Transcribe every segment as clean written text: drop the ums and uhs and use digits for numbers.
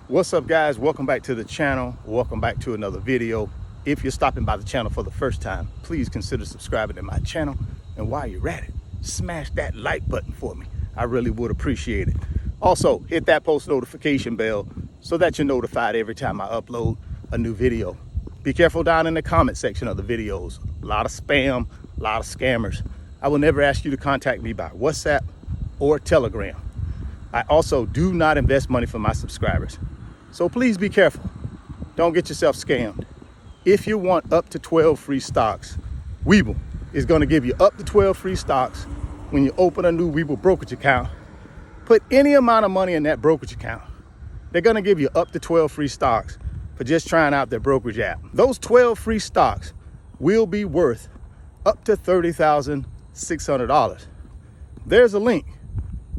What's up, guys? Welcome back to the channel. Welcome back to another video. If you're stopping by the channel for the first time, please consider subscribing to my channel. And while you're at it, smash that like button for me. I really would appreciate it. Also, hit that post notification bell so that you're notified every time I upload a new video. Be careful down in the comment section of the videos. A lot of spam, a lot of scammers. I will never ask you to contact me by WhatsApp or Telegram. I also do not invest money for my subscribers. So please be careful. Don't get yourself scammed. If you want up to 12 free stocks, Webull is going to give you up to 12 free stocks when you open a new Webull brokerage account. Put any amount of money in that brokerage account. They're going to give you up to 12 free stocks for just trying out their brokerage app. Those 12 free stocks will be worth up to $30,600. There's a link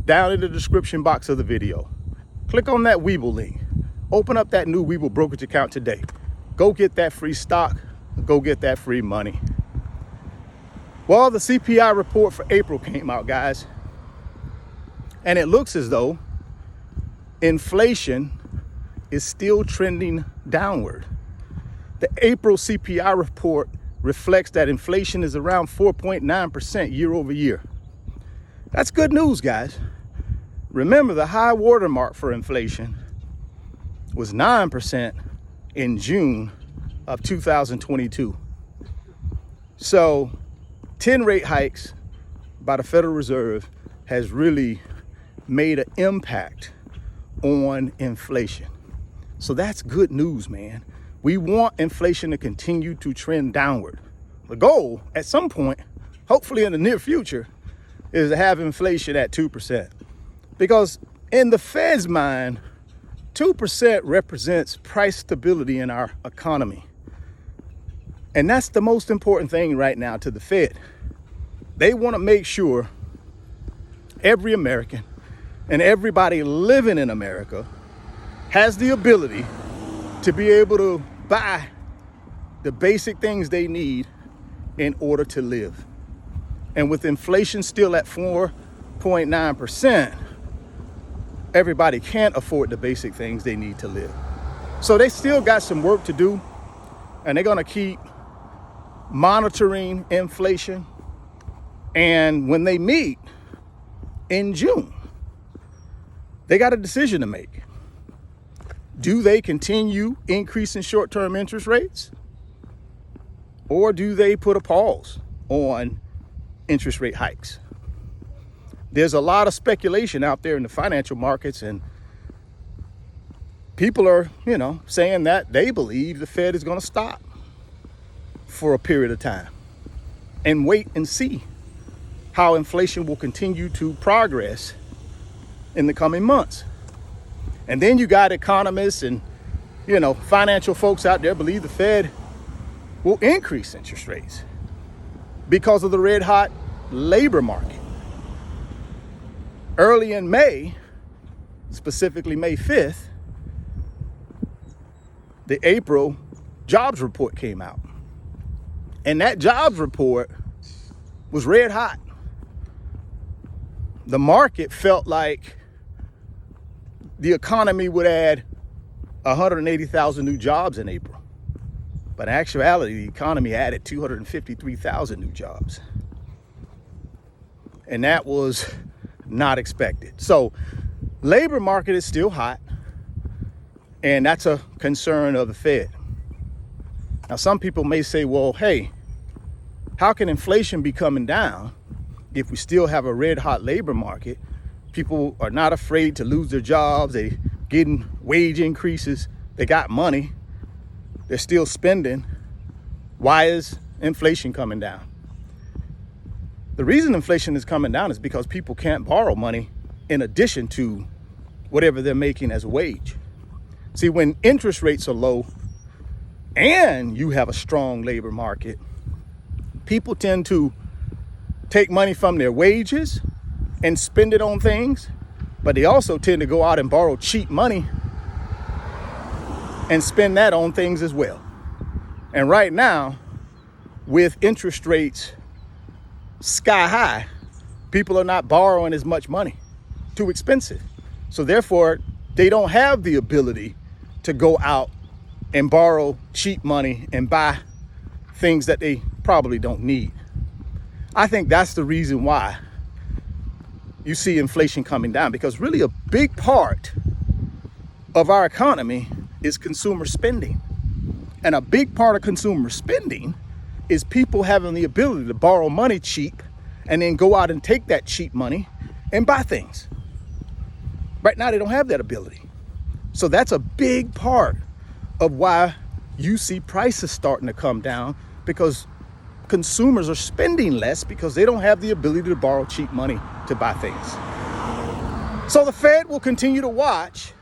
down in the description box of the video. Click on that Webull link. Open up that new Webull brokerage account today. Go get that free stock. Go get that free money. Well, the CPI report for April came out, guys. And it looks as though inflation is still trending downward. The April CPI report reflects that inflation is around 4.9% year over year. That's good news, guys. Remember, the high watermark for inflation was 9% in June of 2022. So 10 rate hikes by the Federal Reserve has really made an impact on inflation. So that's good news, man. We want inflation to continue to trend downward. The goal at some point, hopefully in the near future, is to have inflation at 2%. Because in the Fed's mind, 2% represents price stability in our economy. And that's the most important thing right now to the Fed. They want to make sure every American and everybody living in America has the ability to be able to buy the basic things they need in order to live. And with inflation still at 4.9%, everybody can't afford the basic things they need to live. So they still got some work to do, and they're going to keep monitoring inflation. And when they meet in June, they got a decision to make. Do they continue increasing short-term interest rates? Or do they put a pause on interest rate hikes? There's a lot of speculation out there in the financial markets, and people are, saying that they believe the Fed is going to stop for a period of time and wait and see how inflation will continue to progress in the coming months. And then you got economists and, financial folks out there believe the Fed will increase interest rates because of the red hot labor market. Early in May, specifically May 5th, the April jobs report came out. And that jobs report was red hot. The market felt like the economy would add 180,000 new jobs in April. But in actuality, the economy added 253,000 new jobs. And that was not expected. So labor market is still hot, and that's a concern of the Fed. Now, some people may say, well, hey, how can inflation be coming down if we still have a red hot labor market? People are not afraid to lose their jobs. They getting wage increases. They got money. They're still spending. Why is inflation coming down? The reason inflation is coming down is because people can't borrow money in addition to whatever they're making as a wage. See, when interest rates are low and you have a strong labor market, people tend to take money from their wages and spend it on things, but they also tend to go out and borrow cheap money and spend that on things as well. And right now, with interest rates sky high, people are not borrowing as much money. Too expensive. So therefore, they don't have the ability to go out and borrow cheap money and buy things that they probably don't need. I think that's the reason why you see inflation coming down, because really a big part of our economy is consumer spending. And a big part of consumer spending is people having the ability to borrow money cheap and then go out and take that cheap money and buy things. Right now, they don't have that ability. So that's a big part of why you see prices starting to come down, because consumers are spending less because they don't have the ability to borrow cheap money to buy things. So the Fed will continue to watch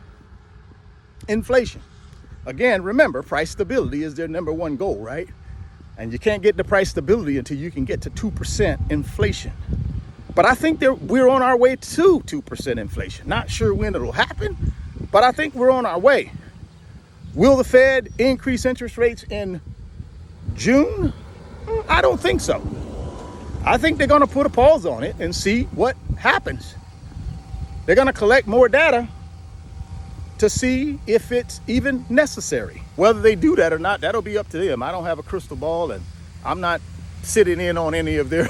inflation. Again, remember, price stability is their number one goal, right? And you can't get to price stability until you can get to 2% inflation. But I think we're on our way to 2% inflation. Not sure when it'll happen, but I think we're on our way. Will the Fed increase interest rates in June? I don't think so. I think they're going to put a pause on it and see what happens. They're going to collect more data to see if it's even necessary. Whether they do that or not, that'll be up to them. I don't have a crystal ball, and I'm not sitting in on any of their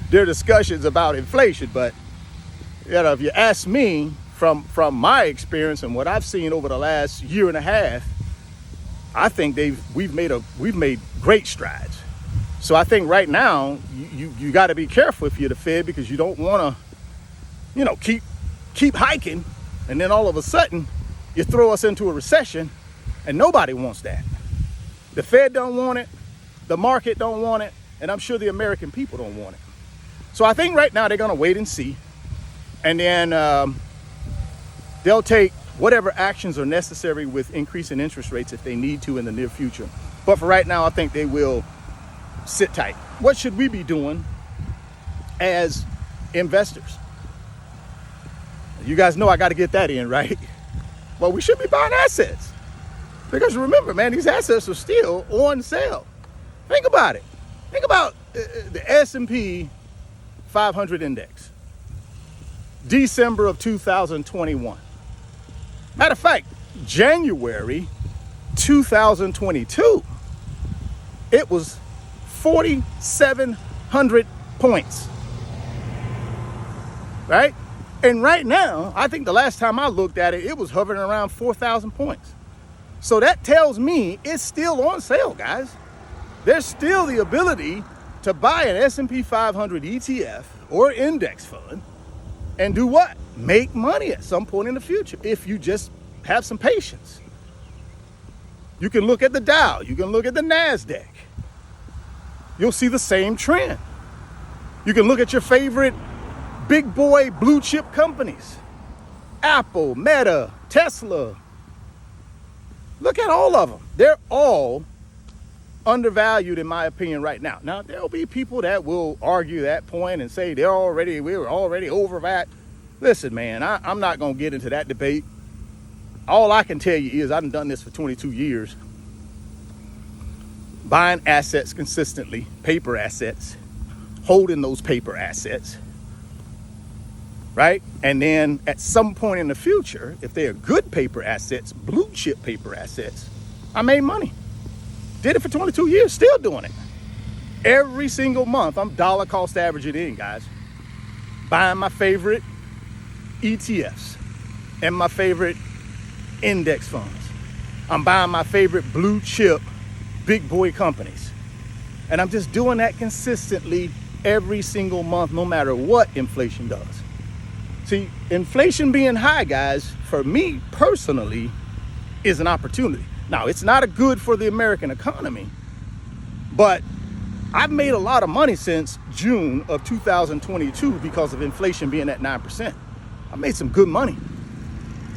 their discussions about inflation. But if you ask me, from my experience and what I've seen over the last year and a half, I think we've made great strides. So I think right now you got to be careful if you're the Fed, because you don't want to, keep hiking, and then all of a sudden you throw us into a recession, and nobody wants that. The Fed don't want it, the market don't want it, and I'm sure the American people don't want it. So I think right now they're going to wait and see, and then they'll take whatever actions are necessary with increasing interest rates if they need to in the near future. But for right now, I think they will sit tight. What should we be doing as investors? You guys know I got to get that in, right? Well, we should be buying assets, because remember, man, these assets are still on sale. Think about it. Think about the S&P 500 index, December of 2021. Matter of fact, January 2022, it was 4,700 points, right? And right now, I think the last time I looked at it, it was hovering around 4,000 points. So that tells me it's still on sale, guys. There's still the ability to buy an S&P 500 ETF or index fund and do what? Make money at some point in the future if you just have some patience. You can look at the Dow, you can look at the NASDAQ. You'll see the same trend. You can look at your favorite big boy blue chip companies, Apple, Meta, Tesla. Look at all of them. They're all undervalued, in my opinion, right now. Now, there'll be people that will argue that point and say we're already over that. Listen, man, I'm not going to get into that debate. All I can tell you is I've done this for 22 years, buying assets consistently, paper assets, holding those paper assets, right? And then at some point in the future, if they are good paper assets, blue chip paper assets, I made money. Did it for 22 years, still doing it. Every single month, I'm dollar cost averaging in, guys. Buying my favorite ETFs and my favorite index funds. I'm buying my favorite blue chip big boy companies. And I'm just doing that consistently every single month, no matter what inflation does. See, inflation being high, guys, for me personally, is an opportunity. Now, it's not a good for the American economy, but I've made a lot of money since June of 2022 because of inflation being at 9%. I made some good money.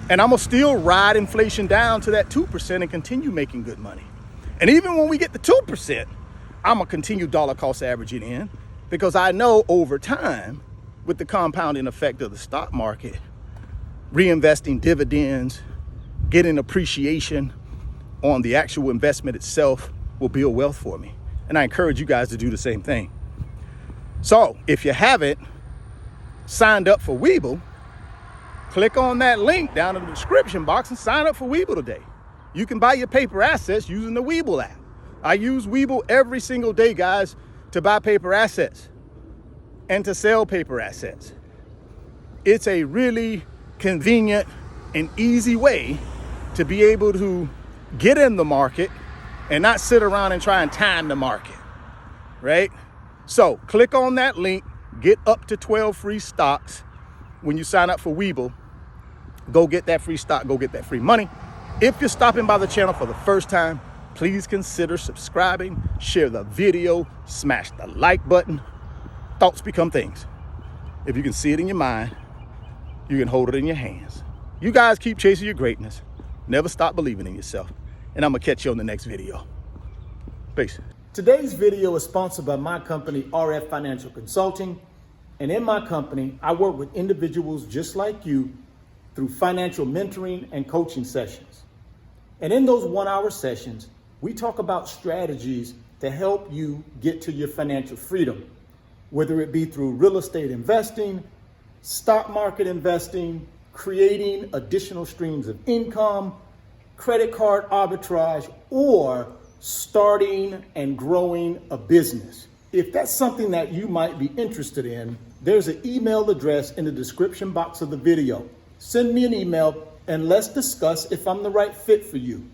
And I'm gonna still ride inflation down to that 2% and continue making good money. And even when we get to 2%, I'm gonna continue dollar cost averaging in, because I know over time, with the compounding effect of the stock market, reinvesting dividends, getting appreciation on the actual investment itself will build wealth for me. And I encourage you guys to do the same thing. So if you haven't signed up for Webull, click on that link down in the description box and sign up for Webull today. You can buy your paper assets using the Webull app. I use Webull every single day, guys, to buy paper assets and to sell paper assets. It's a really convenient and easy way to be able to get in the market and not sit around and try and time the market, right? So click on that link, get up to 12 free stocks when you sign up for Webull. Go get that free stock, go get that free money. If you're stopping by the channel for the first time, please consider subscribing, share the video, smash the like button. Thoughts become things. If you can see it in your mind, you can hold it in your hands. You guys keep chasing your greatness. Never stop believing in yourself. And I'm gonna catch you on the next video. Peace. Today's video is sponsored by my company, RF Financial Consulting. And in my company, I work with individuals just like you through financial mentoring and coaching sessions. And in those 1-hour sessions, we talk about strategies to help you get to your financial freedom, whether it be through real estate investing, stock market investing, creating additional streams of income, credit card arbitrage, or starting and growing a business. If that's something that you might be interested in, there's an email address in the description box of the video. Send me an email and let's discuss if I'm the right fit for you.